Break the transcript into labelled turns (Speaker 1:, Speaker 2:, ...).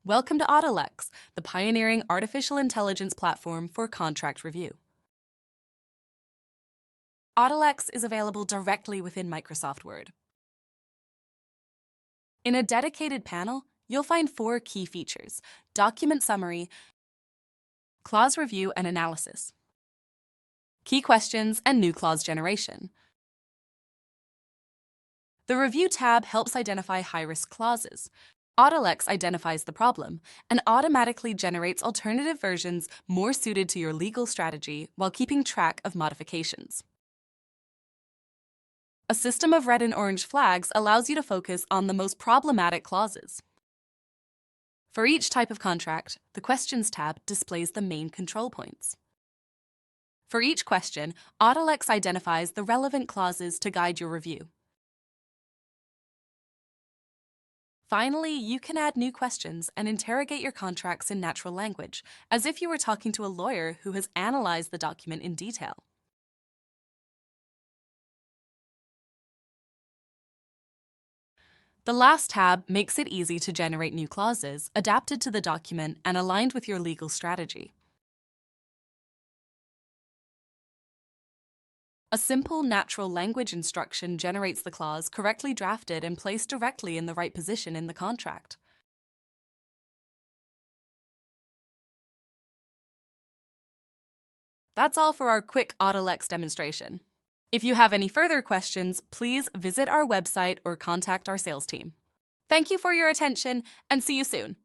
Speaker 1: Welcome to AutoLex, the pioneering artificial intelligence platform for contract review. AutoLex is available directly within Microsoft Word. In a dedicated panel, you'll find 4 key features: document summary, clause review and analysis, key questions, and new clause generation. The Review tab helps identify high-risk clauses. AutoLex identifies the problem and automatically generates alternative versions more suited to your legal strategy while keeping track of modifications. A system of red and orange flags allows you to focus on the most problematic clauses. For each type of contract, the Questions tab displays the main control points. For each question, AutoLex identifies the relevant clauses to guide your review. Finally, you can add new questions and interrogate your contracts in natural language, as if you were talking to a lawyer who has analyzed the document in detail. The last tab makes it easy to generate new clauses, adapted to the document and aligned with your legal strategy. A simple natural language instruction generates the clause correctly drafted and placed directly in the right position in the contract. That's all for our quick AutoLex demonstration. If you have any further questions, please visit our website or contact our sales team. Thank you for your attention and see you soon.